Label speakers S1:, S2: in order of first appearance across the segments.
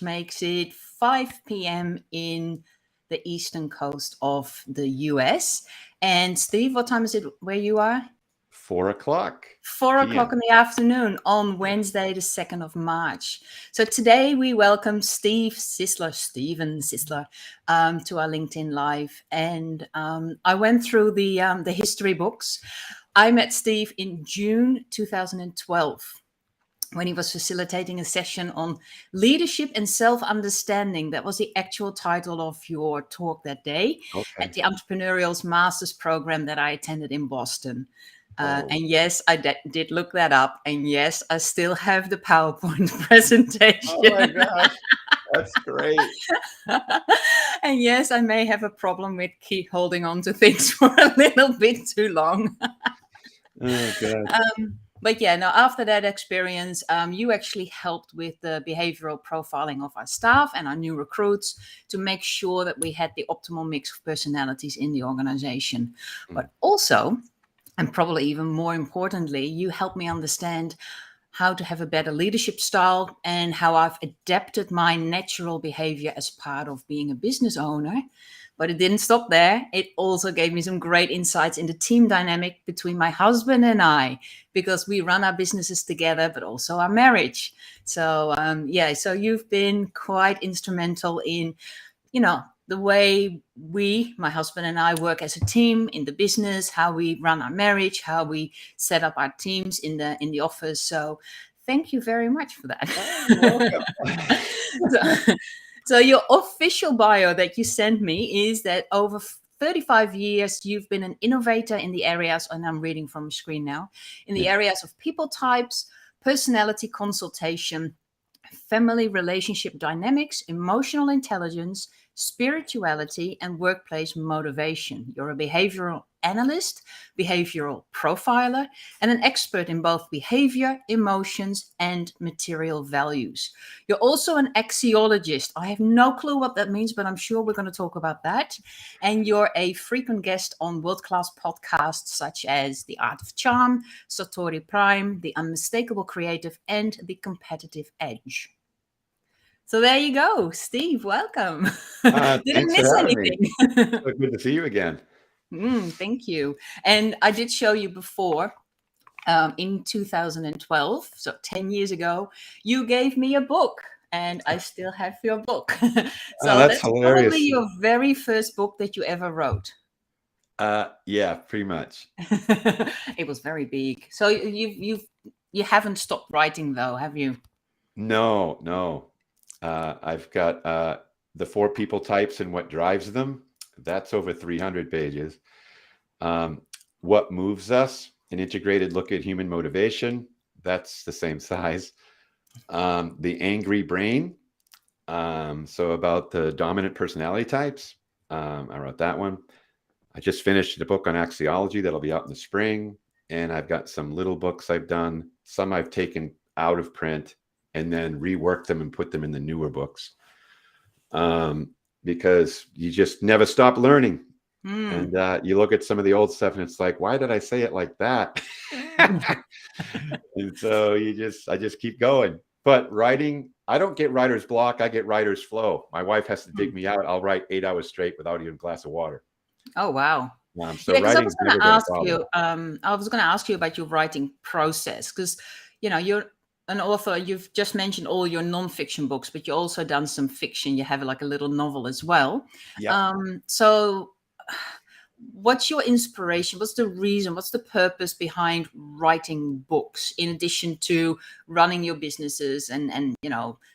S1: makes it 5 p.m. in the eastern coast of the US. And Steve, what time is it where you are?
S2: 4 o'clock
S1: 4 o'clock
S2: p.m.
S1: in the afternoon on Wednesday, the 2nd of March. So today we welcome Steven Sisler, to our LinkedIn Live. And I went through the history books. I met Steve in June 2012 when he was facilitating a session on leadership and self-understanding. That was the actual title of your talk that day at the Entrepreneurial's Master's program that I attended in Boston. And yes, I did look that up. And yes, I still have the PowerPoint presentation.
S2: Oh my gosh, that's great.
S1: And yes, I may have a problem with keep holding on to things for a little bit too long.
S2: Oh God.
S1: But yeah, now after that experience, you actually helped with the behavioral profiling of our staff and our new recruits to make sure that we had the optimal mix of personalities in the organization. But also, and probably even more importantly, you helped me understand how to have a better leadership style and how I've adapted my natural behavior as part of being a business owner. But it didn't stop there. It also gave me some great insights in the team dynamic between my husband and I, because we run our businesses together, but also our marriage. So, so you've been quite instrumental in, the way my husband and I work as a team in the business, how we run our marriage, how we set up our teams in the office. So thank you very much for that.
S2: You're welcome.
S1: So your official bio that you sent me is that over 35 years, you've been an innovator in the areas, and I'm reading from the screen now, in the areas of people types, personality consultation, family relationship dynamics, emotional intelligence, spirituality, and workplace motivation. You're a behavioral analyst, behavioral profiler, and an expert in both behavior, emotions, and material values. You're also an axiologist. I have no clue what that means, but I'm sure we're going to talk about that. And you're a frequent guest on world-class podcasts such as The Art of Charm, Satori Prime, The Unmistakable Creative, and The Competitive Edge. So there you go, Steve. Welcome. Didn't
S2: Thanks for
S1: miss
S2: having me.
S1: anything.
S2: So good to see you again.
S1: Thank you. And I did show you before in 2012, so 10 years ago, you gave me a book, and I still have your book. So
S2: that's
S1: that's
S2: hilarious.
S1: probably your very first book that you ever wrote.
S2: Yeah, pretty much.
S1: It was very big. So you haven't stopped writing though, have you?
S2: No. I've got the 4 people types and what drives them. That's over 300 pages. What moves us? An integrated look at human motivation. That's the same size. The angry brain. So about the dominant personality types. I wrote that one. I just finished a book on axiology that'll be out in the spring. And I've got some little books I've done. Some I've taken out of print and then rework them and put them in the newer books. Because you just never stop learning. And you look at some of the old stuff and it's like, why did I say it like that? And so I just keep going. But writing, I don't get writer's block. I get writer's flow. My wife has to dig me out. I'll write 8 hours straight without even a glass of water.
S1: Oh, wow.
S2: So writing's never been a problem.
S1: I was going to ask you about your writing process, because, you're an author. You've just mentioned all your nonfiction books, but you've also done some fiction. You have like a little novel as well.
S2: Yeah.
S1: So what's your inspiration? What's the reason? What's the purpose behind writing books in addition to running your businesses and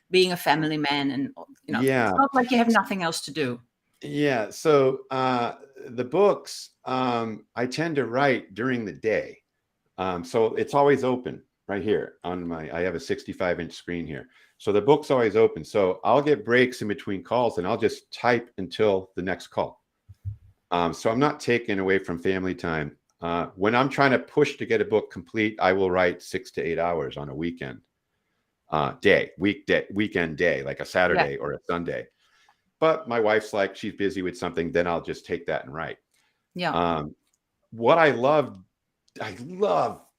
S1: being a family man? And, it's not like you have nothing else to do.
S2: Yeah. So the books, I tend to write during the day. So it's always open right here on I have a 65-inch screen here. So the book's always open. So I'll get breaks in between calls and I'll just type until the next call. So I'm not taking away from family time. When I'm trying to push to get a book complete, I will write 6 to 8 hours on a weekend weekend day, like a Saturday or a Sunday. But my wife's like, she's busy with something, then I'll just take that and write.
S1: Yeah.
S2: What I love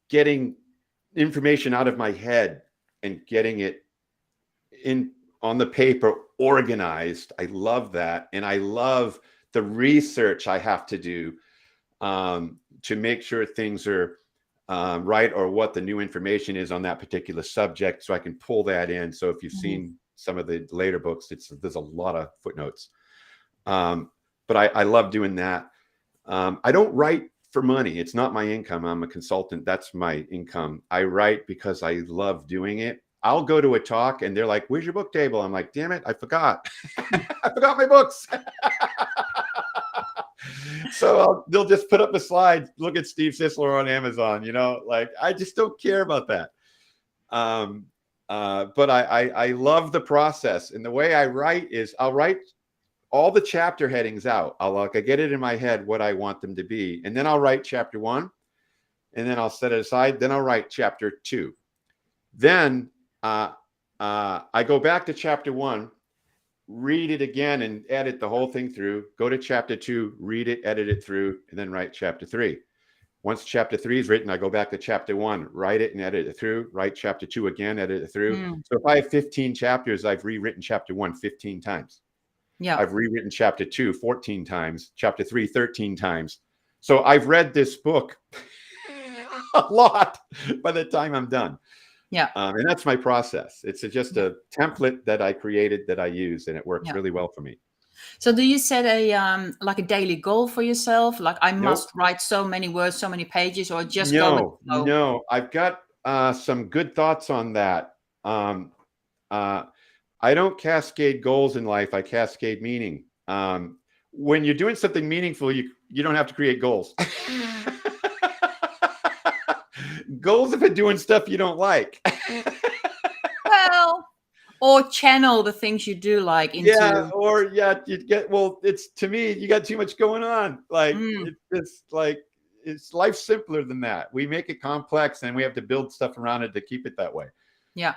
S2: getting information out of my head and getting it on the paper, organized. I love that. And I love the research I have to do to make sure things are right, or what the new information is on that particular subject, so I can pull that in. So if you've seen some of the later books, there's a lot of footnotes. But I love doing that. I don't write for money. It's not my income. I'm a consultant. That's my income. I write because I love doing it. I'll go to a talk and they're like, "Where's your book table?" I'm like, "Damn it, I forgot. I forgot my books." So they'll just put up a slide, look at Steve Sisler on Amazon, like, I just don't care about that. But I love the process. And the way I write is I'll write all the chapter headings out. I get it in my head what I want them to be. And then I'll write chapter 1, and then I'll set it aside. Then I'll write chapter 2. Then I go back to chapter 1, read it again and edit the whole thing through, go to chapter 2, read it, edit it through, and then write chapter 3. Once chapter 3 is written, I go back to chapter 1, write it and edit it through, write chapter 2 again, edit it through. So if I have 15 chapters, I've rewritten chapter 1 15 times. Yeah. I've rewritten chapter 2 14 times, chapter 3 13 times. So I've read this book a lot by the time I'm done. Yeah. And that's my process. It's just a template that I created that I use, and it works really well for me.
S1: So do you set a like a daily goal for yourself? Like, I must write so many words, so many pages, or just go with the flow?
S2: No, I've got some good thoughts on that. I don't cascade goals in life. I cascade meaning. When you're doing something meaningful, you don't have to create goals. Goals if you're doing stuff you don't like.
S1: Well, or channel the things you do like into.
S2: You get, it's, to me, you got too much going on. Like, it's life simpler than that. We make it complex and we have to build stuff around it to keep it that way.
S1: Yeah.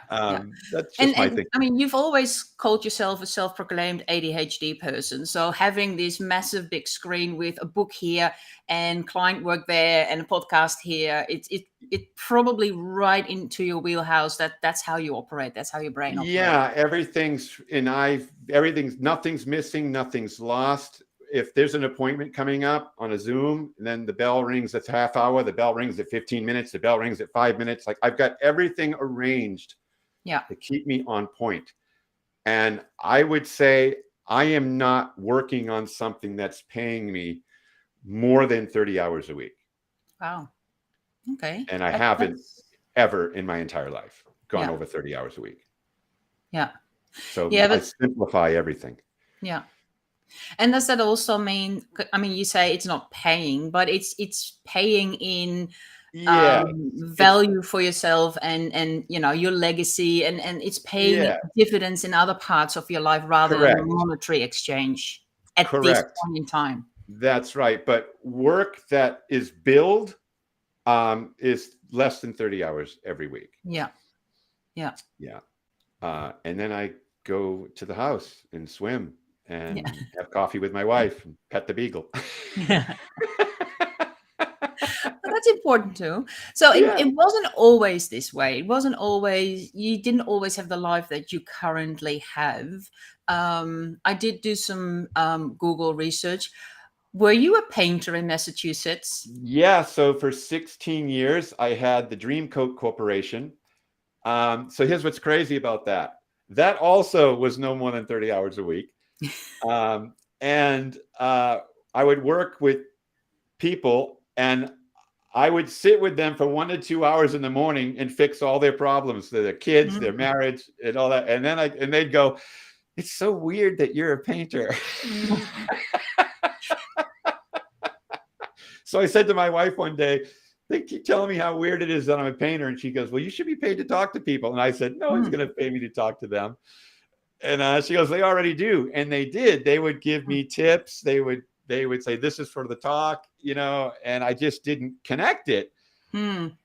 S2: That's just my thing.
S1: I mean, you've always called yourself a self-proclaimed ADHD person. So having this massive big screen with a book here and client work there and a podcast here, it probably right into your wheelhouse. That's how you operate. That's how your brain operates.
S2: Yeah, nothing's missing, nothing's lost. If there's an appointment coming up on a Zoom, and then the bell rings at half hour, the bell rings at 15 minutes, the bell rings at 5 minutes. Like, I've got everything arranged to keep me on point. And I would say I am not working on something that's paying me more than 30 hours a week.
S1: Wow. Okay.
S2: And I haven't ever in my entire life gone over 30 hours a week.
S1: Yeah.
S2: So I simplify everything.
S1: Yeah. And does that also mean, I mean, you say it's not paying, but it's paying in value for yourself and your legacy, and it's paying dividends in other parts of your life rather than a monetary exchange at this point in time.
S2: That's right. But work that is billed is less than 30 hours every week. Yeah. And then I go to the house and swim and have coffee with my wife and pet the beagle.
S1: That's important too. So it wasn't always this way. It wasn't always, you didn't always have the life that you currently have. I did do some Google research. Were you a painter in Massachusetts?
S2: Yeah. So for 16 years, I had the Dreamcoat Corporation. So here's what's crazy about that. That also was no more than 30 hours a week. And I would work with people, and I would sit with them for 1 to 2 hours in the morning and fix all their problems, their kids, their marriage, and all that. And then they'd go, "It's so weird that you're a painter." So I said to my wife one day, "They keep telling me how weird it is that I'm a painter." And she goes, "Well, you should be paid to talk to people." And I said, "No one's going to pay me to talk to them." And she goes, "They already do." And they did. They would give me tips. They would say, "This is for the talk," and I just didn't connect it. And,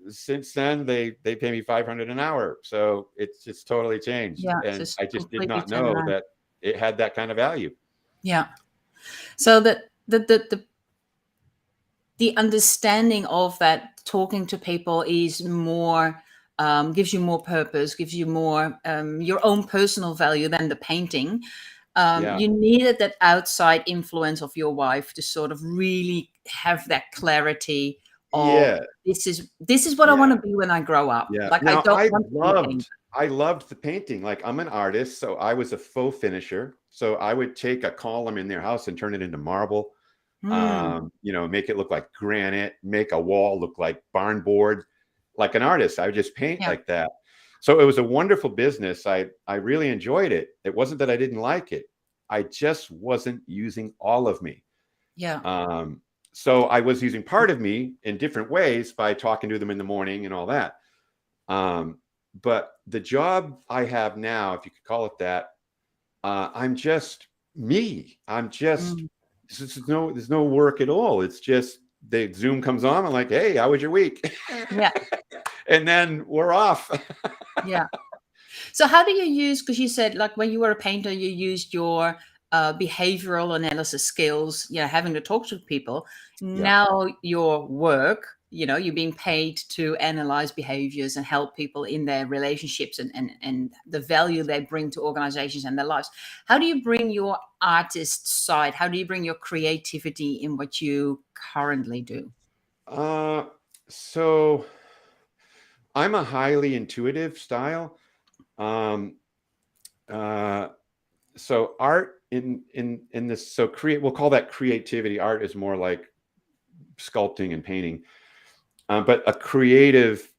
S2: since then they pay me $500 an hour. So it's just totally changed.
S1: Yeah,
S2: and I just did not know that it had that kind of value.
S1: Yeah. So the understanding of that, talking to people, is more gives you more purpose, gives you more your own personal value than the painting.
S2: Yeah.
S1: You needed that outside influence of your wife to sort of really have that clarity of
S2: Yeah.
S1: this is what I want to be when I grow up.
S2: Yeah.
S1: Like I
S2: Now
S1: don't want to be a painter.
S2: I loved the painting. Like I'm an artist, so I was a faux finisher. So I would take a column in their house and turn it into marble. Make it look like granite, make a wall look like barn board. Like an artist, I would just paint like that. So it was a wonderful business. I really enjoyed it. It wasn't that I didn't like it. I just wasn't using all of me.
S1: Yeah.
S2: So I was using part of me in different ways by talking to them in the morning and all that. But the job I have now, if you could call it that, I'm just me. I'm just, there's no work at all. It's just the Zoom comes on. I'm like, hey, how was your week?
S1: Yeah.
S2: And then we're off.
S1: Yeah. So how do you use, because you said like when you were a painter, you used your behavioral analysis skills, having to talk to people. Now your work, you're being paid to analyze behaviors and help people in their relationships and the value they bring to organizations and their lives. How do you bring your artist side? How do you bring your creativity in what you currently do?
S2: So I'm a highly intuitive style. So art in this, so we'll call that creativity. Art is more like sculpting and painting. But a creative,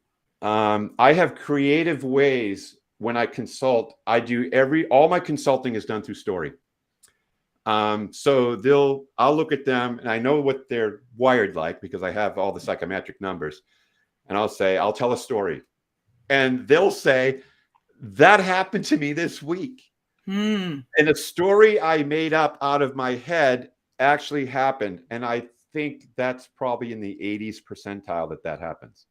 S2: I have creative ways when I consult. All my consulting is done through story. So I'll look at them and I know what they're wired like because I have all the psychometric numbers, and I'll tell a story, and they'll say, that happened to me this week. And a story I made up out of my head actually happened. And I think that's probably in the 80th percentile that happens.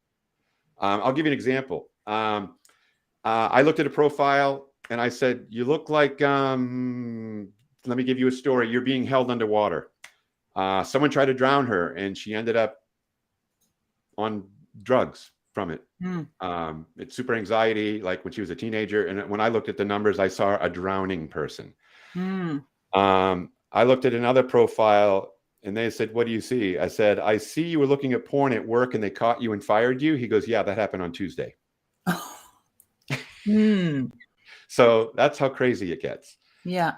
S2: I'll give you an example. I looked at a profile and I said, you look like, let me give you a story. You're being held underwater. Someone tried to drown her and she ended up on drugs from it. It's super anxiety, like when she was a teenager. And when I looked at the numbers, I saw a drowning person. I looked at another profile and they said, what do you see? I said, I see you were looking at porn at work and they caught you and fired you. He goes, yeah, that happened on Tuesday. So that's how crazy it gets.
S1: Yeah.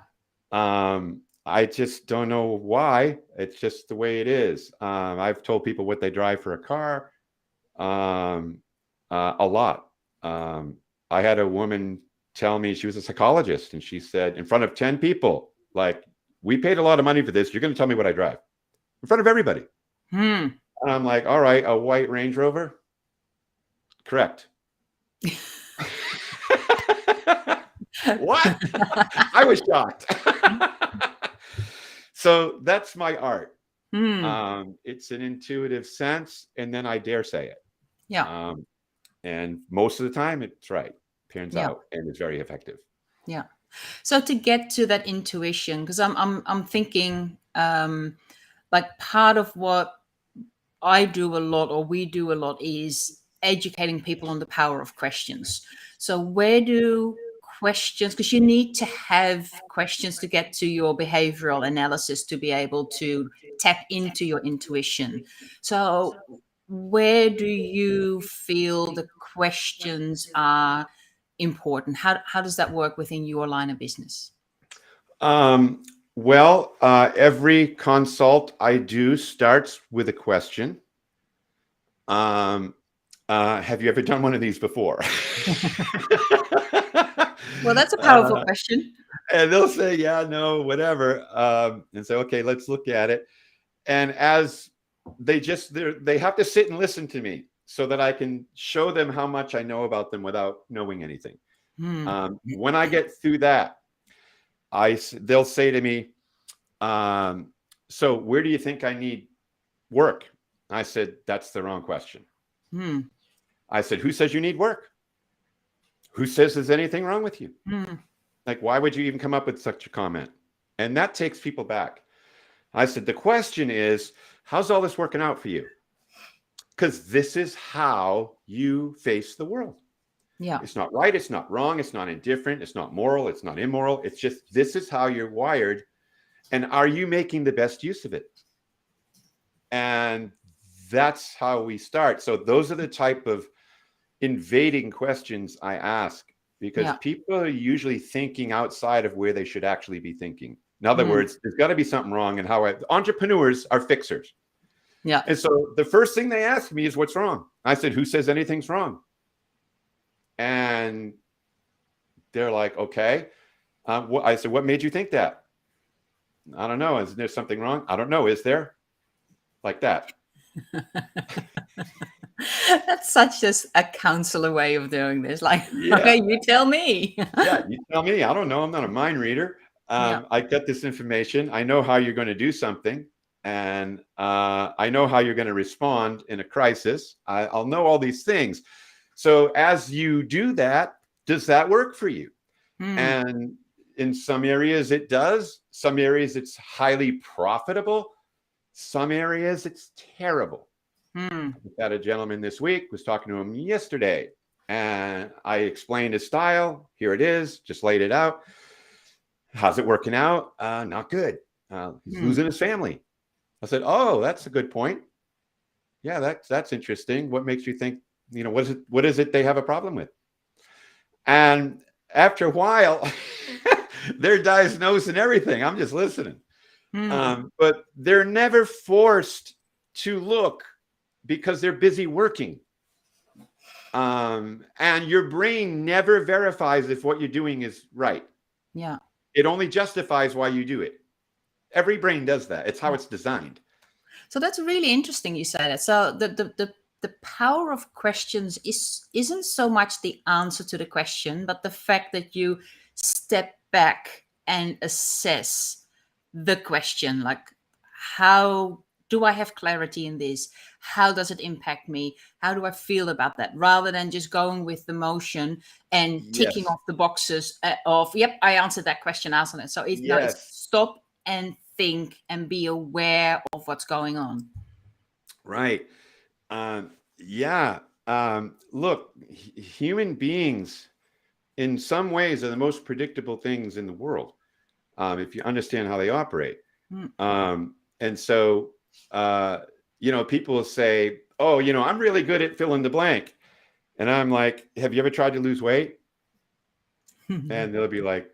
S2: I just don't know why. It's just the way it is. I've told people what they drive for a car. A lot. I had a woman tell me, she was a psychologist, and she said in front of 10 people, like, we paid a lot of money for this. You're going to tell me what I drive in front of everybody. And I'm like, all right, a white Range Rover. Correct. What? I was shocked. So that's my art. It's an intuitive sense, and then I dare say it.
S1: Yeah.
S2: And most of the time it's right, turns out, and it's very effective.
S1: Yeah. So to get to that intuition, because I'm thinking like part of what I do a lot, or we do a lot, is educating people on the power of questions. So where do questions, because you need to have questions to get to your behavioral analysis to be able to tap into your intuition. So where do you feel the questions are important? How does that work within your line of business?
S2: Well, every consult I do starts with a question. Have you ever done one of these before?
S1: Well, that's a powerful question.
S2: And they'll say, yeah, no, whatever. And say, okay, let's look at it. And as they have to sit and listen to me so that I can show them how much I know about them without knowing anything. When I get through that, they'll say to me, so where do you think I need work? I said, that's the wrong question. I said, who says you need work? Who says there's anything wrong with you? Like, why would you even come up with such a comment? And that takes people back. I said, the question is, how's all this working out for you? Because this is how you face the world.
S1: Yeah.
S2: It's not right. It's not wrong. It's not indifferent. It's not moral. It's not immoral. It's just, this is how you're wired. And are you making the best use of it? And that's how we start. So those are the type of invading questions I ask, because
S1: Yeah.
S2: people are usually thinking outside of where they should actually be thinking. In other
S1: Mm.
S2: words, there's got to be something wrong in how entrepreneurs are fixers.
S1: Yeah.
S2: And so the first thing they ask me is, what's wrong? I said, who says anything's wrong? And they're like, okay. I said, what made you think that? I don't know. Is there something wrong? I don't know. Is there? Like that.
S1: That's such a counselor way of doing this. Like,
S2: Yeah.
S1: okay, you tell me.
S2: Yeah, you tell me. I don't know. I'm not a mind reader.
S1: Yeah.
S2: I get this information. I know how you're going to do something. And I know how you're going to respond in a crisis. I'll know all these things. So as you do that, does that work for you? And in some areas it does. Some areas it's highly profitable. Some areas it's terrible. I had a gentleman this week, was talking to him yesterday, and I explained his style. Here it is, just laid it out. How's it working out? Not good. He's losing his family. I said, oh, that's a good point. Yeah, that's interesting. What makes you think, what is it they have a problem with? And after a while, they're diagnosing everything. I'm just listening. But they're never forced to look because they're busy working. And your brain never verifies if what you're doing is right.
S1: Yeah.
S2: It only justifies why you do it. Every brain does that. It's how it's designed.
S1: So that's really interesting you say that. So the power of questions isn't so much the answer to the question, but the fact that you step back and assess the question, like, how do I have clarity in this? How does it impact me? How do I feel about that? Rather than just going with the motion and ticking off the boxes of, yep, I answered that question, answered it. So it's, no, it's stop and think and be aware of what's going on.
S2: Right. Look, human beings in some ways are the most predictable things in the world, if you understand how they operate. And so, people say, oh, I'm really good at fill in the blank. And I'm like, have you ever tried to lose weight? And they'll be like,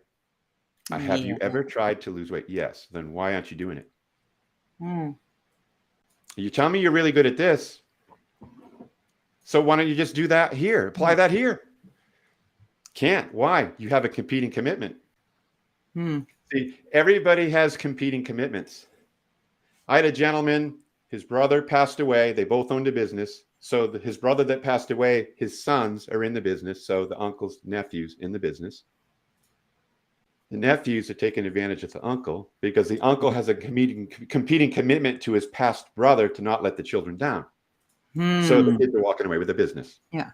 S2: have you ever tried to lose weight? Yes. Then why aren't you doing it? You tell me you're really good at this. So why don't you just do that here? Apply that here. Can't. Why? You have a competing commitment. See, everybody has competing commitments. I had a gentleman, his brother passed away. They both owned a business. So his brother that passed away, his sons are in the business. So the uncle's nephews in the business. The nephews are taking advantage of the uncle because the uncle has a competing commitment to his past brother to not let the children down. So the kids are walking away with the business.
S1: Yeah.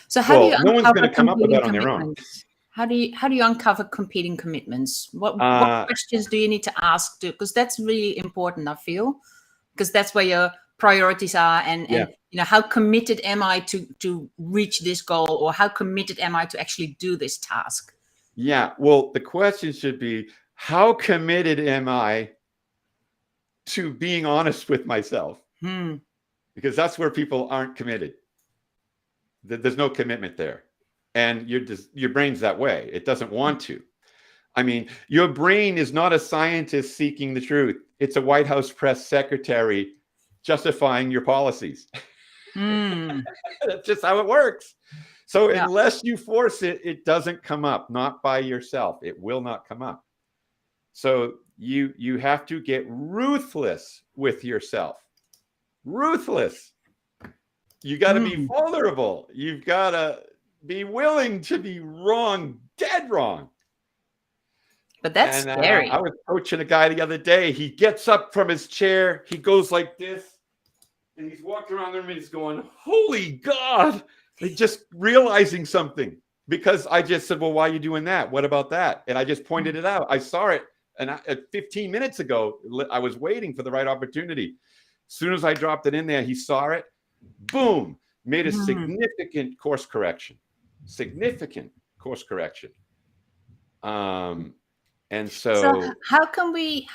S1: So how do you
S2: no one's going to come up with that on their own.
S1: How do you uncover competing commitments? What questions do you need to ask? Because that's really important, I feel, because that's where your priorities are, and how committed am I to reach this goal, or how committed am I to actually do this task?
S2: Yeah, well, the question should be, how committed am I to being honest with myself? Because that's where people aren't committed. There's no commitment there. And your brain's that way. It doesn't want to. I mean, your brain is not a scientist seeking the truth. It's a White House press secretary justifying your policies. That's just how it works. So unless you force it, it doesn't come up, not by yourself. It will not come up. So you have to get ruthless with yourself. Ruthless. You got to be vulnerable. You've got to be willing to be wrong, dead wrong.
S1: But that's scary.
S2: I was coaching a guy the other day. He gets up from his chair. He goes like this. And he's walking around the room and he's going, holy God. He's just realizing something. Because I just said, well, why are you doing that? What about that? And I just pointed it out. I saw it. And 15 minutes ago, I was waiting for the right opportunity. As soon as I dropped it in there, he saw it. Boom. Made a significant course correction. significant course correction. And
S1: So
S2: so,
S1: how can we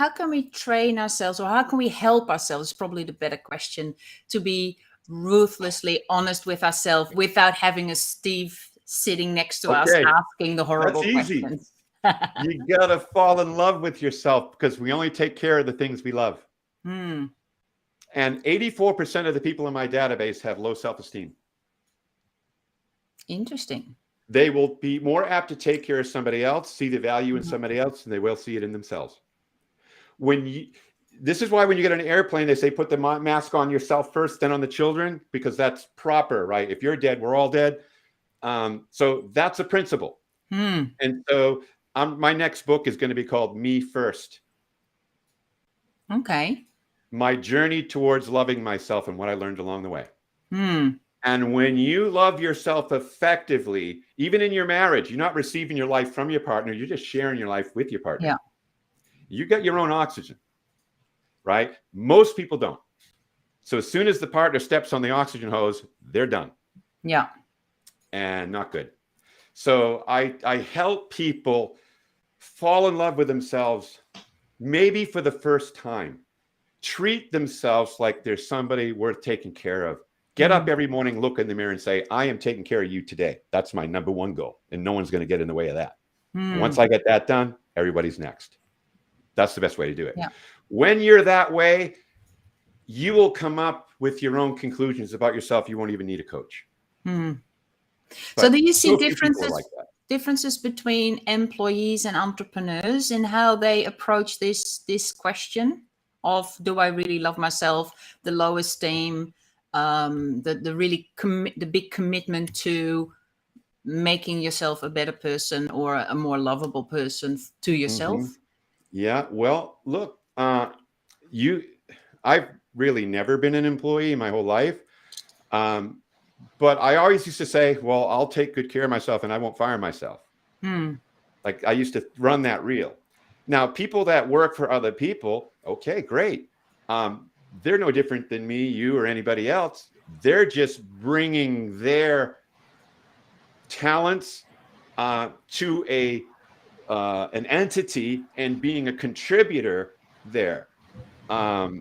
S1: train ourselves, or how can we help ourselves, is probably the better question, to be ruthlessly honest with ourselves without having a Steve sitting next to us
S2: okay,
S1: asking the horrible
S2: that's easy.
S1: questions?
S2: You gotta fall in love with yourself, because we only take care of the things we love.
S1: Hmm.
S2: And 84% of the people in my database have low self-esteem.
S1: Interesting.
S2: They will be more apt to take care of somebody else, see the value in somebody else, than they will see it in themselves. This is why when you get on an airplane, they say put the mask on yourself first, then on the children, because that's proper, right? If you're dead, we're all dead. So that's a principle. And so my next book is going to be called Me First.
S1: Okay.
S2: My journey towards loving myself and what I learned along the way. And when you love yourself effectively, even in your marriage, you're not receiving your life from your partner, you're just sharing your life with your partner.
S1: Yeah.
S2: You got your own oxygen, right? Most people don't. So as soon as the partner steps on the oxygen hose, they're done.
S1: Yeah.
S2: And not good. So I help people fall in love with themselves, maybe for the first time. Treat themselves like there's somebody worth taking care of. Get up every morning, look in the mirror and say, I am taking care of you today. That's my number one goal. And no one's going to get in the way of that. Once I get that done, everybody's next. That's the best way to do it.
S1: Yeah.
S2: When you're that way, you will come up with your own conclusions about yourself. You won't even need a coach.
S1: So do you see
S2: differences
S1: between employees and entrepreneurs in how they approach this question of, do I really love myself? The low esteem, the big commitment to making yourself a better person or a more lovable person to yourself?
S2: Yeah. Well, look, I've really never been an employee in my whole life. But I always used to say, well, I'll take good care of myself and I won't fire myself. Like I used to run that reel. Now, people that work for other people, okay, great. They're no different than me, you, or anybody else. They're just bringing their talents to an entity and being a contributor there. But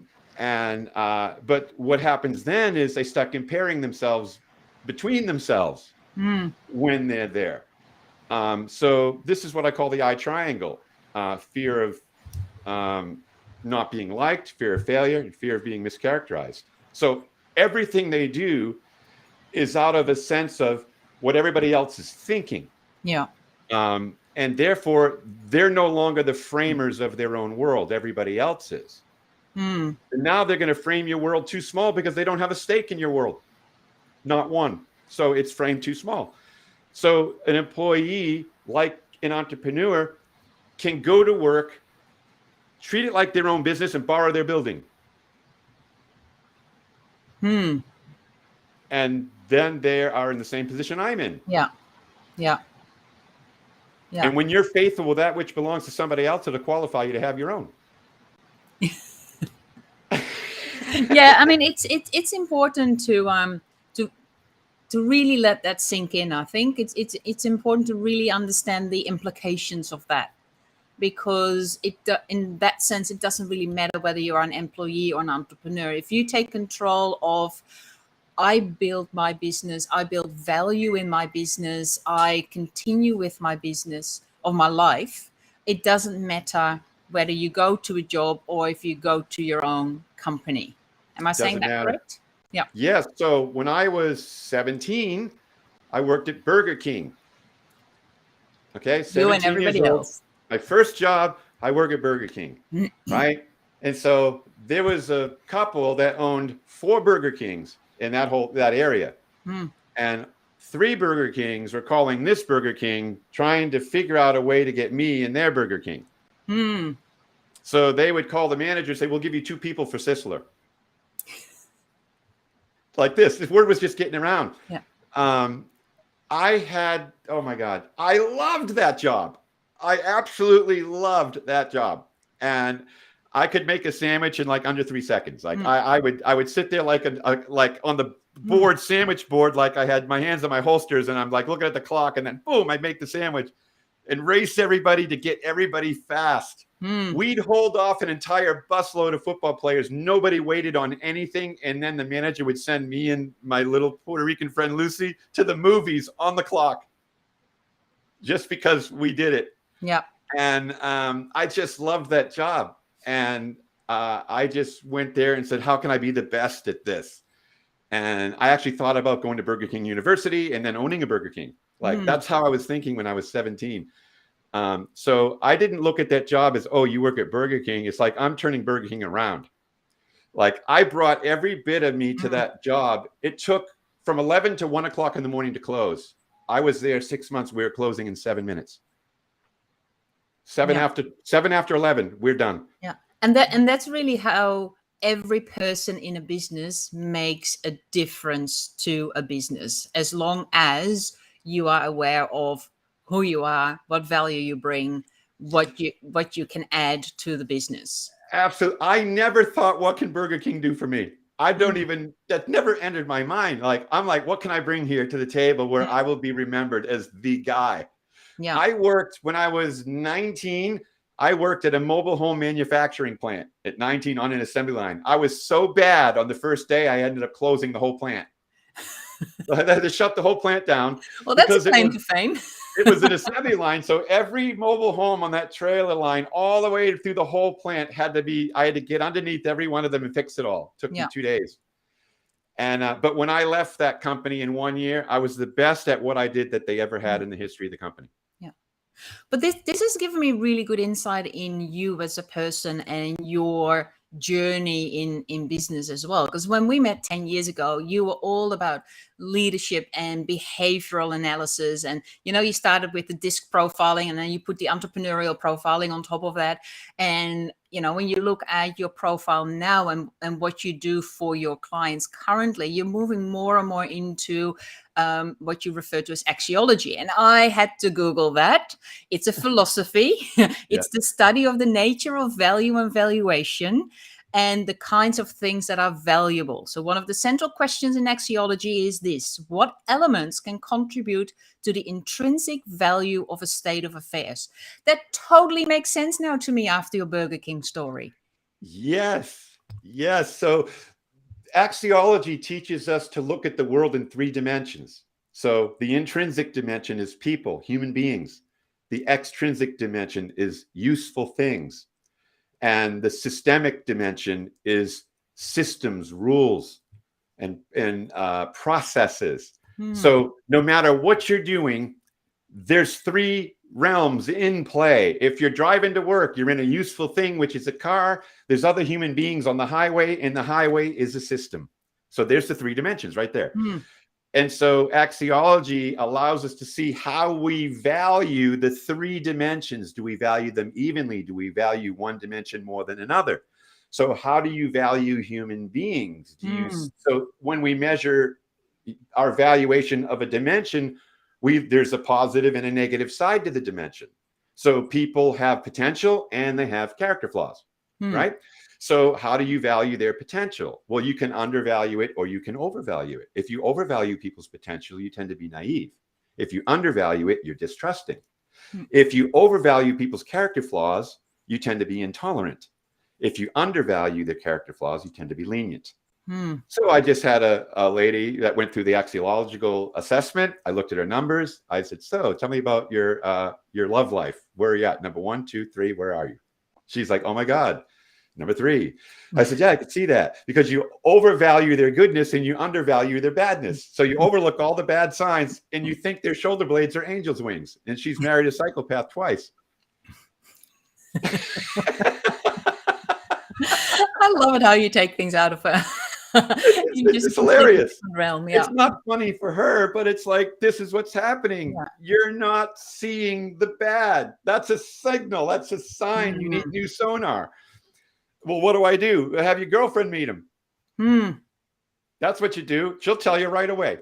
S2: what happens then is they start comparing themselves between themselves when they're there. So this is what I call the I triangle: fear of not being liked, fear of failure, and fear of being mischaracterized. So everything they do is out of a sense of what everybody else is thinking.
S1: Yeah.
S2: And therefore, they're no longer the framers of their own world. Everybody else is. And now they're going to frame your world too small because they don't have a stake in your world. Not one. So it's framed too small. So an employee, like an entrepreneur, can go to work, treat it like their own business, and borrow their building. And then they are in the same position I'm in.
S1: Yeah. Yeah. Yeah.
S2: And when you're faithful with that which belongs to somebody else, it'll qualify you to have your own.
S1: Yeah, I mean, it's important to really let that sink in. I think it's important to really understand the implications of that, because in that sense, it doesn't really matter whether you're an employee or an entrepreneur. If you take control of, I build my business, I build value in my business, I continue with my business of my life, it doesn't matter whether you go to a job or if you go to your own company. Am I saying that correct? Yeah.
S2: Yes. So when I was 17, I worked at Burger King. Okay. 17 years old. My first job, I worked at Burger King. Right. And so there was a couple that owned 4 Burger Kings in that area. And 3 Burger Kings were calling this Burger King, trying to figure out a way to get me in their Burger King. So they would call the manager and say, we'll give you 2 people for Sisler. Like this word was just getting around.
S1: Yeah.
S2: Oh my God, I loved that job. I absolutely loved that job. And I could make a sandwich in like under 3 seconds. Like I would sit there like like on the board, sandwich board, like I had my hands on my holsters, and I'm like looking at the clock, and then boom, I'd make the sandwich and race everybody to get everybody fast. We'd hold off an entire busload of football players. Nobody waited on anything. And then the manager would send me and my little Puerto Rican friend Lucy to the movies on the clock just because we did it.
S1: Yeah.
S2: And I just loved that job. And I just went there and said, how can I be the best at this? And I actually thought about going to Burger King University and then owning a Burger King. Like that's how I was thinking when I was 17. So I didn't look at that job as, oh, you work at Burger King. It's like, I'm turning Burger King around. Like I brought every bit of me to that job. It took from 11 to 1 o'clock in the morning to close. I was there 6 months. We were closing in 7 minutes. Seven after 11, we're done.
S1: Yeah. And that's really how every person in a business makes a difference to a business, as long as you are aware of who you are, what value you bring, what you can add to the business.
S2: Absolutely. I never thought, what can Burger King do for me? I don't even, that never entered my mind. Like, I'm like, what can I bring here to the table where I will be remembered as the guy?
S1: Yeah.
S2: I worked when I was 19. I worked at a mobile home manufacturing plant at 19 on an assembly line. I was so bad on the first day, I ended up closing the whole plant. I had to shut the whole plant down.
S1: Well, that's a claim to fame.
S2: It was an assembly line. So every mobile home on that trailer line, all the way through the whole plant I had to get underneath every one of them and fix it all. It took me 2 days. And, but when I left that company in 1 year, I was the best at what I did that they ever had in the history of the company.
S1: Yeah. But this has given me really good insight in you as a person and your journey in business as well. Because when we met 10 years ago, you were all about leadership and behavioral analysis. And, you started with the DISC profiling, and then you put the entrepreneurial profiling on top of that. And, when you look at your profile now and what you do for your clients currently, you're moving more and more into what you refer to as axiology. And I had to Google that. It's a philosophy. It's the study of the nature of value and valuation and the kinds of things that are valuable. So one of the central questions in axiology is this: what elements can contribute to the intrinsic value of a state of affairs? That totally makes sense now to me after your Burger King story.
S2: Yes. So axiology teaches us to look at the world in 3 dimensions. So the intrinsic dimension is people, human beings. The extrinsic dimension is useful things. And the systemic dimension is systems, rules, and processes. So no matter what you're doing, there's 3 realms in play. If you're driving to work, you're in a useful thing, which is a car. There's other human beings on the highway, and the highway is a system. So there's the 3 dimensions right there. And so axiology allows us to see how we value the 3 dimensions. Do we value them evenly? Do we value one dimension more than another? So how do you value human beings? So when we measure our valuation of a dimension, there's a positive and a negative side to the dimension. So people have potential and they have character flaws, right? So how do you value their potential? Well, you can undervalue it or you can overvalue it. If you overvalue people's potential, you tend to be naive. If you undervalue it, you're distrusting. If you overvalue people's character flaws, you tend to be intolerant. If you undervalue their character flaws, you tend to be lenient. So I just had a lady that went through the axiological assessment. I looked at her numbers. I said, so tell me about your love life. Where are you at? Number 1, 2, 3, where are you? She's like, oh my God. Number 3. I said, yeah, I could see that, because you overvalue their goodness and you undervalue their badness. So you overlook all the bad signs and you think their shoulder blades are angel's wings. And she's married a psychopath twice.
S1: I love it how you take things out of her.
S2: It's hilarious.
S1: Realm,
S2: It's not funny for her, but it's like, this is what's happening. You're not seeing the bad. That's a signal. That's a sign. You need new sonar. Well, what do? Have your girlfriend meet him. That's what you do. She'll tell you right away.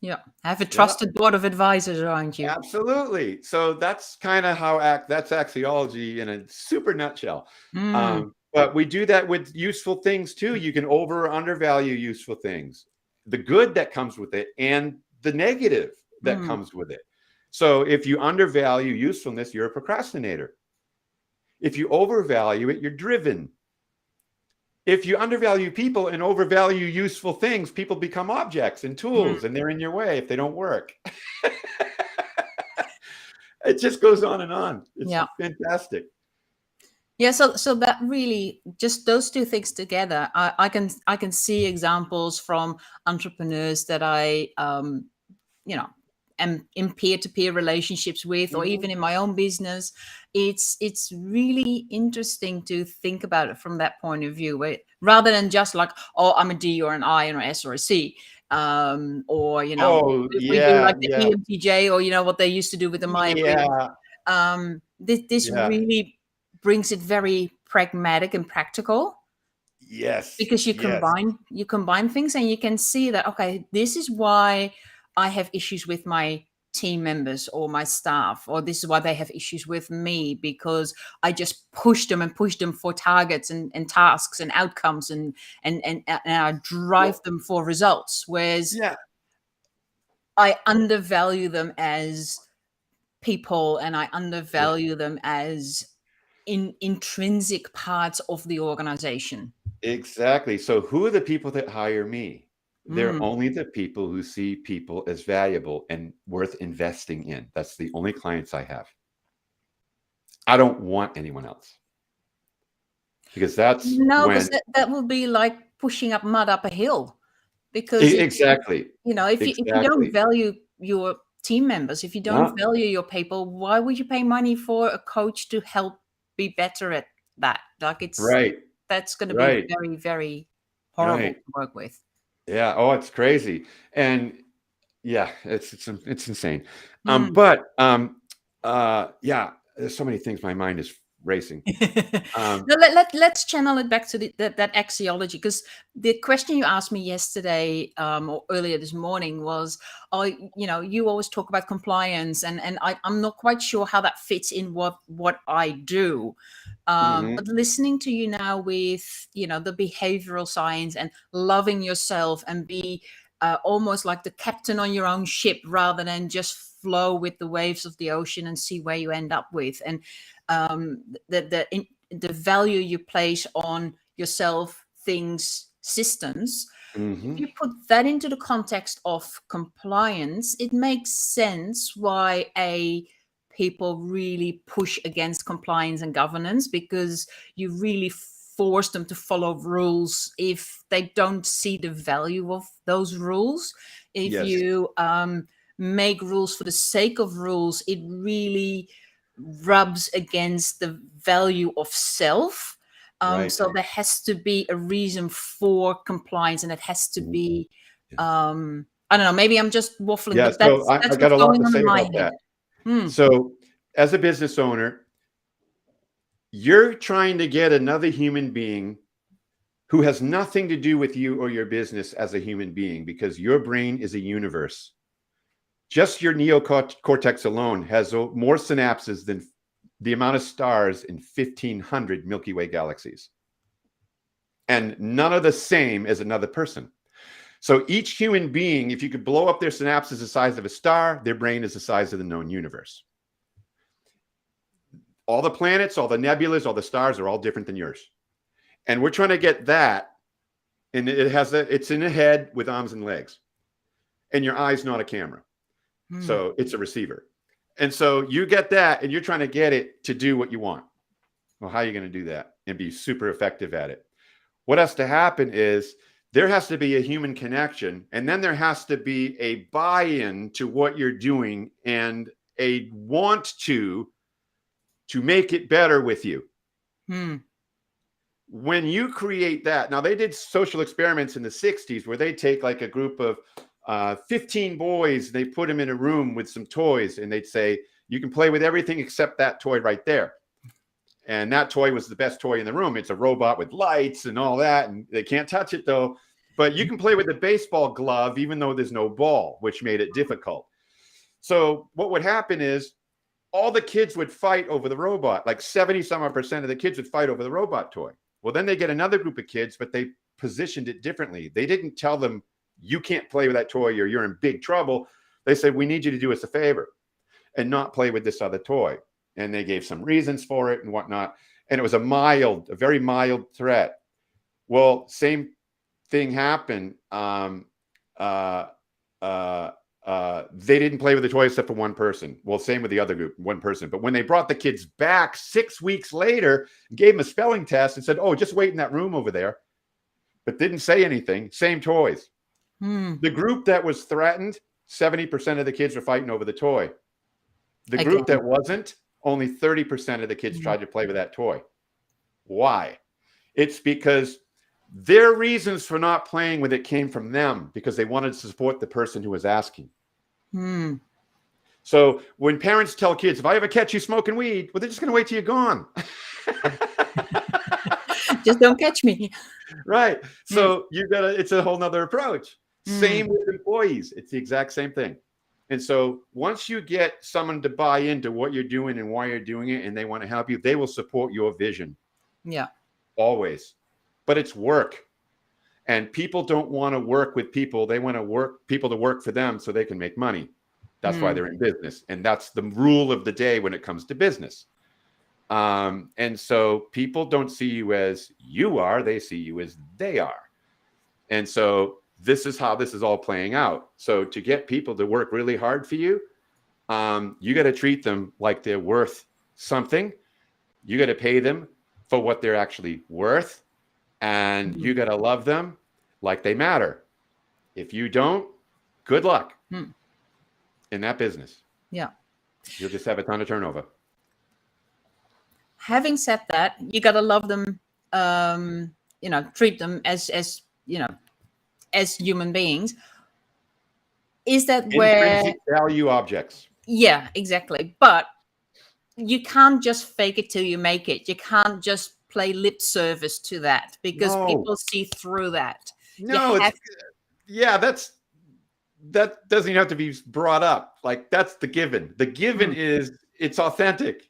S1: Yeah. Have a
S2: Yeah,
S1: trusted board of advisors around you.
S2: absolutely. So that's kind of how that's axiology in a super nutshell.
S1: Mm,
S2: But we do that with useful things too. You can over or undervalue useful things, the good that comes with it and the negative that
S1: mm,
S2: comes with it. So if you undervalue usefulness, you're a procrastinator. If you overvalue it, you're driven. If you undervalue people and overvalue useful things, people become objects and
S1: mm.
S2: tools, and they're in your way if they don't work. It just goes on and on. It's
S1: Yeah.
S2: fantastic.
S1: Yeah, so that really, just those two things together, I can see examples from entrepreneurs that I you know am in peer-to-peer relationships with, or
S2: Mhm.
S1: even in my own business. It's really interesting to think about it from that point of view, where, rather than just like, oh, I'm a D or an I or an S or a C, or
S2: Oh,
S1: if we do
S2: yeah,
S1: like the
S2: yeah,
S1: EMTJ, or what they used to do with the Myers-Briggs.
S2: yeah,
S1: This
S2: yeah.
S1: really brings it very pragmatic and practical,
S2: Yes,
S1: because you
S2: yes,
S1: combine things, and you can see that, okay, this is why I have issues with my team members or my staff, or this is why they have issues with me, because I just push them for targets and tasks and outcomes, and I drive
S2: well,
S1: them for results, whereas
S2: yeah,
S1: I undervalue them as people, and I
S2: yeah,
S1: undervalue them as intrinsic parts of the organization.
S2: exactly. So who are the people that hire me? They're
S1: Mm.
S2: only the people who see people as valuable and worth investing in. That's the only clients I have. I don't want anyone else, because that's
S1: No, because
S2: when
S1: that will be like pushing up mud up a hill. Because
S2: exactly,
S1: if you don't
S2: exactly.
S1: value your team members, if you don't
S2: No,
S1: value your people, why would you pay money for a coach to help be better at that? Like,
S2: right,
S1: that's going to be
S2: right,
S1: very, very horrible
S2: right.
S1: to work with.
S2: Yeah. Oh, it's crazy. And yeah, it's insane.
S1: Mm.
S2: Yeah, there's so many things. My mind is racing. Um,
S1: No, let's channel it back to that axiology, because the question you asked me yesterday, or earlier this morning, was, oh, you always talk about compliance, and I'm not quite sure how that fits in what I do.
S2: mhm,
S1: But listening to you now with the behavioral science and loving yourself, and be almost like the captain on your own ship, rather than just flow with the waves of the ocean and see where you end up with. And um, the value you place on yourself, things, systems. If
S2: mhm.
S1: you put that into the context of compliance, it makes sense why people really push against compliance and governance, because you really force them to follow rules if they don't see the value of those rules. If
S2: Yes,
S1: you make rules for the sake of rules, it really rubs against the value of self.
S2: right.
S1: So there has to be a reason for compliance, and it has to
S2: Mhm,
S1: be.
S2: yeah.
S1: I don't know. Maybe I'm just waffling,
S2: Yeah,
S1: but
S2: so
S1: that's
S2: I've got
S1: what's
S2: a lot
S1: going
S2: to
S1: on in
S2: say
S1: my
S2: about
S1: head.
S2: that.
S1: Hmm.
S2: So, as a business owner, you're trying to get another human being who has nothing to do with you or your business as a human being, because your brain is a universe. Just your neocortex alone has more synapses than the amount of stars in 1,500 Milky Way galaxies, and none of the same as another person. So each human being, if you could blow up their synapses the size of a star, their brain is the size of the known universe. All the planets, all the nebulas, all the stars are all different than yours. And we're trying to get that. And it's in a head with arms and legs. And your eye's not a camera.
S1: Hmm.
S2: So it's a receiver. And so you get that, and you're trying to get it to do what you want. Well, how are you going to do that and be super effective at it? What has to happen is there has to be a human connection, and then there has to be a buy-in to what you're doing, and a want to make it better with you.
S1: Hmm.
S2: When you create that, now they did social experiments in the 60s where they take like a group of 15 boys, they put them in a room with some toys, and they'd say, you can play with everything except that toy right there. And that toy was the best toy in the room. It's a robot with lights and all that, and they can't touch it though. But you can play with a baseball glove even though there's no ball, which made it difficult. So what would happen is all the kids would fight over the robot. Like 70% of the kids would fight over the robot toy. Well, then they get another group of kids, but they positioned it differently. They didn't tell them, you can't play with that toy or you're in big trouble. They said, we need you to do us a favor and not play with this other toy. And they gave some reasons for it and whatnot. And it was a very mild threat. Well, same thing happened. They didn't play with the toy except for one person. Well, same with the other group, one person. But when they brought the kids back 6 weeks later, gave them a spelling test and said, oh, just wait in that room over there, but didn't say anything, same toys. The group that was threatened, 70% of the kids were fighting over the toy. The group that wasn't, only 30% of the kids tried to play with that toy. Why? It's because their reasons for not playing with it came from them because they wanted to support the person who was asking. So when parents tell kids, if I ever catch you smoking weed, well, they're just going to wait till you're gone.
S1: Just don't catch me.
S2: Right. So it's a whole nother approach. Same with employees. It's the exact same thing. And so once you get someone to buy into what you're doing and why you're doing it, and they want to help you, they will support your vision.
S1: Yeah.
S2: Always. But it's work. And people don't want to work with people. They want people to work for them so they can make money. That's why they're in business. And that's the rule of the day when it comes to business. And so people don't see you as you are. They see you as they are. And so this is how this is all playing out. So to get people to work really hard for you, you got to treat them like they're worth something. You got to pay them for what they're actually worth. And you got to love them like they matter. If you don't, good luck in that business.
S1: Yeah.
S2: You'll just have a ton of turnover.
S1: Having said that, you got to love them, treat them as human beings. Is that where
S2: intrinsic value objects?
S1: Yeah, exactly. But you can't just fake it till you make it. You can't just play lip service to that because people see through that.
S2: No, that doesn't even have to be brought up. Like that's the given. The given is it's authentic.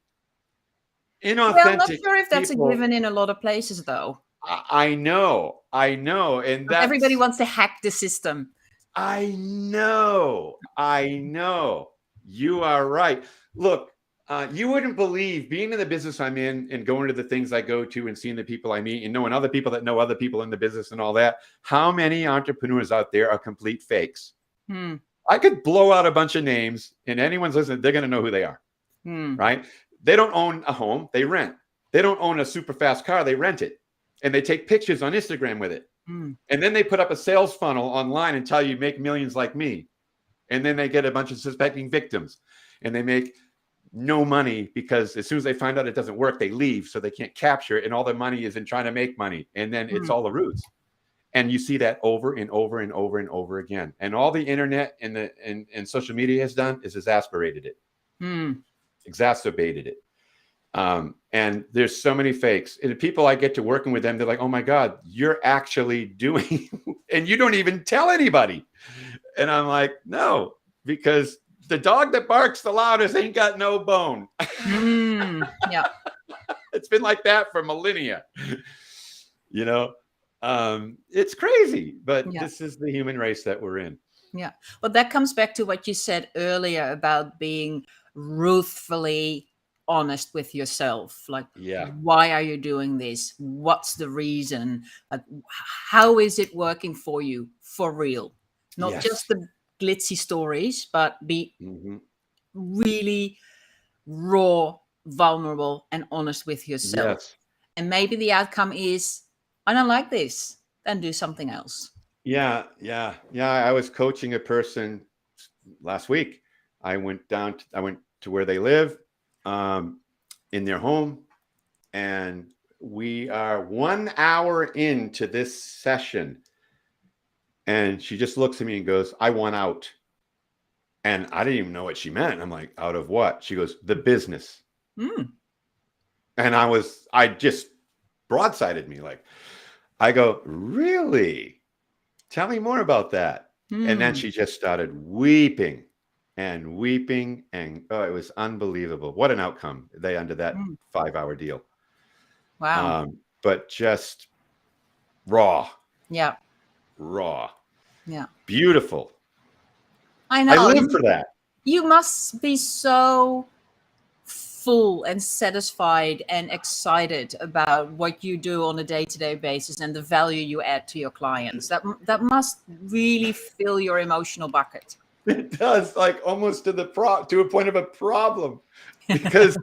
S2: Inauthentic.
S1: Well, I'm not sure if that's a given in a lot of places, though.
S2: I know, and
S1: everybody wants to hack the system.
S2: I know. You are right. Look. You wouldn't believe being in the business I'm in and going to the things I go to and seeing the people I meet and knowing other people that know other people in the business and all that. How many entrepreneurs out there are complete fakes? I could blow out a bunch of names and anyone's listening, they're going to know who they are, right? They don't own a home, they rent. They don't own a super fast car, they rent it. And they take pictures on Instagram with it. And then they put up a sales funnel online and tell you make millions like me. And then they get a bunch of suspecting victims and they make no money because as soon as they find out it doesn't work, they leave so they can't capture it. And all their money is in trying to make money. And then it's all the ruse. And you see that over and over and over and over again. And all the internet and social media has done is exasperated it, exacerbated it. And there's so many fakes. And the people I get to working with them, they're like, oh my God, you're actually doing, and you don't even tell anybody. And I'm like, no, because the dog that barks the loudest ain't got no bone.
S1: Yeah.
S2: It's been like that for millennia. It's crazy, but this is the human race that we're in.
S1: Yeah. But that comes back to what you said earlier about being ruthfully honest with yourself. Like, why are you doing this? What's the reason? Like, how is it working for you for real? Not just the glitzy stories, but be really raw, vulnerable, and honest with yourself. And maybe the outcome is, I don't like this, then do something else.
S2: Yeah. I was coaching a person last week. I went to where they live, in their home, and we are 1 hour into this session. And she just looks at me and goes, I want out. And I didn't even know what she meant. I'm like, out of what? She goes, the business. And I just broadsided me. Like, I go, really? tell me more about that. And then she just started weeping and weeping. And oh, it was unbelievable. What an outcome they under that 5-hour deal.
S1: Wow.
S2: But just raw.
S1: Yeah.
S2: Raw.
S1: Yeah.
S2: Beautiful.
S1: I know.
S2: I live for that.
S1: You must be so full and satisfied and excited about what you do on a day-to-day basis and the value you add to your clients. That must really fill your emotional bucket.
S2: It does, like almost to a point of a problem, because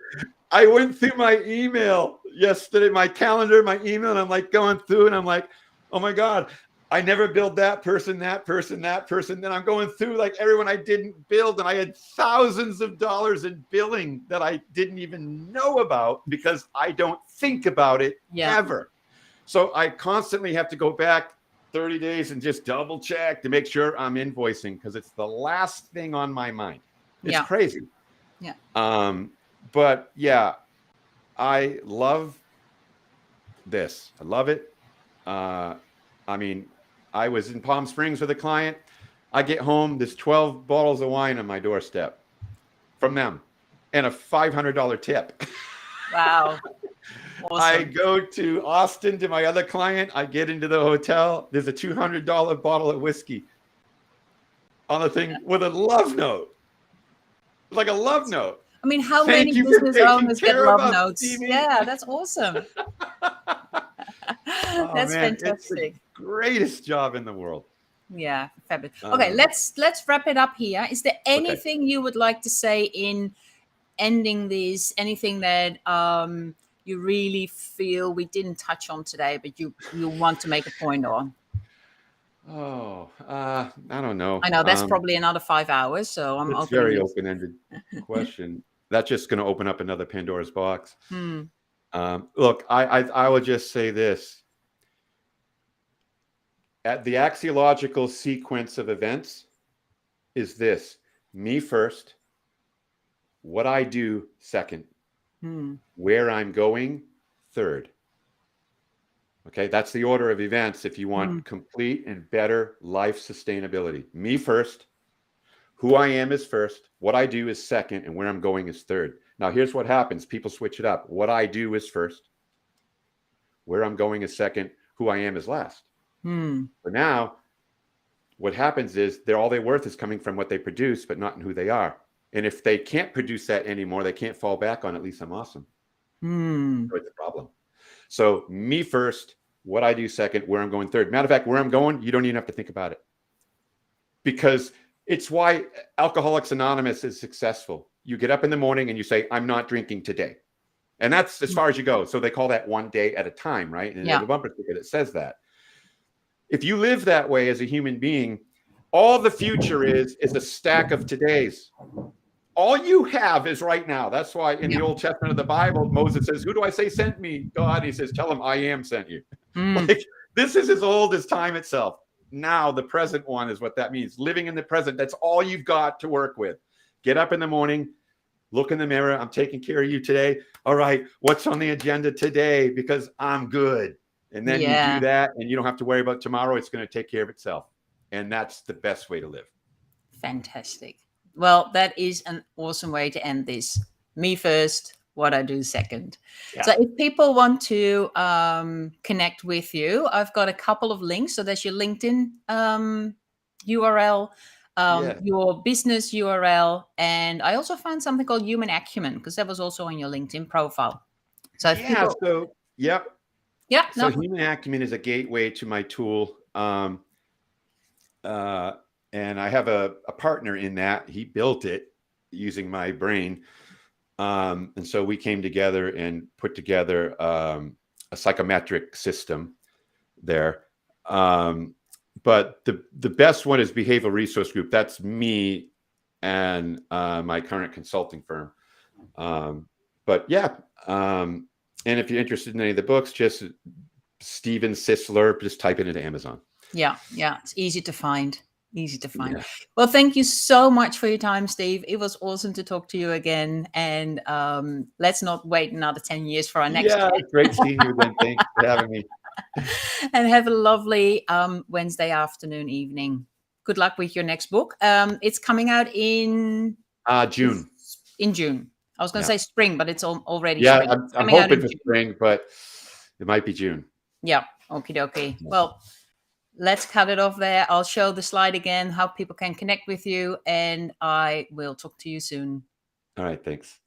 S2: I went through my email yesterday, my calendar, my email, and I'm like going through and I'm like, oh my God, I never billed that person, that person, that person. Then I'm going through like everyone I didn't build, and I had thousands of dollars in billing that I didn't even know about because I don't think about it ever. So I constantly have to go back 30 days and just double check to make sure I'm invoicing, because it's the last thing on my mind. It's crazy.
S1: Yeah.
S2: But yeah, I love this. I love it. I mean, I was in Palm Springs with a client. I get home, there's 12 bottles of wine on my doorstep from them and a $500 tip.
S1: Wow. Awesome.
S2: I go to Austin to my other client. I get into the hotel. There's a $200 bottle of whiskey on the thing with a love note. Like a love note.
S1: I mean, how many business owners get love notes? Stevie. Yeah, that's awesome. That's fantastic.
S2: It's the greatest job in the world.
S1: Yeah, fabulous. Okay, let's wrap it up here. Is there anything you would like to say in ending this? Anything that you really feel we didn't touch on today, but you want to make a point on?
S2: Oh, I don't know.
S1: I know that's probably another 5 hours, so I'm
S2: it's very open-ended question. That's just going to open up another Pandora's box. Look, I will just say this. At the axiological sequence of events is this: me first, what I do second, where I'm going third. Okay, that's the order of events if you want complete and better life sustainability. Me first, who I am is first, what I do is second, and where I'm going is third. Now, here's what happens. People switch it up. What I do is first, where I'm going is second, who I am is last. But now, what happens is all their worth is coming from what they produce, but not in who they are. And if they can't produce that anymore, they can't fall back on, at least I'm awesome. So it's a problem. So me first, what I do second, where I'm going third. Matter of fact, where I'm going, you don't even have to think about it. Because it's why Alcoholics Anonymous is successful. You get up in the morning and you say, I'm not drinking today. And that's as far as you go. So they call that one day at a time, right? And there's a bumper sticker that says that. If you live that way as a human being, all the future is a stack of todays. All you have is right now. That's why in the Old Testament of the Bible, Moses says, who do I say sent me? God. He says, tell him I am sent you. Like, this is as old as time itself. Now, the present one is what that means. Living in the present. That's all you've got to work with. Get up in the morning, look in the mirror. I'm taking care of you today. All right, what's on the agenda today? Because I'm good. And then you do that, and you don't have to worry about tomorrow. It's going to take care of itself. And that's the best way to live.
S1: Fantastic. Well, that is an awesome way to end this. Me first, what I do second. So if people want to connect with you, I've got a couple of links. So there's your LinkedIn URL, your business URL, and I also found something called Human Acumen, because that was also on your LinkedIn profile. So if people... So
S2: Human Acumen is a gateway to my tool. And I have a partner in that. He built it using my brain. And so we came together and put together a psychometric system there. But the best one is Behavioural Resource Group. That's me and my current consulting firm. And if you're interested in any of the books, just Steve Sisler, just type it into Amazon.
S1: Yeah. It's easy to find. Yeah. Well, thank you so much for your time, Steve. It was awesome to talk to you again. And let's not wait another 10 years for our next.
S2: Yeah, great seeing you again. Thanks for having me.
S1: And have a lovely Wednesday afternoon, evening. Good luck with your next book. It's coming out in
S2: June.
S1: In June. I was going to say spring, but it's already
S2: yeah.
S1: spring.
S2: I'm hoping for spring, but it might be June.
S1: Yeah. Okie dokie. Well, let's cut it off there. I'll show the slide again, how people can connect with you, and I will talk to you soon.
S2: All right. Thanks.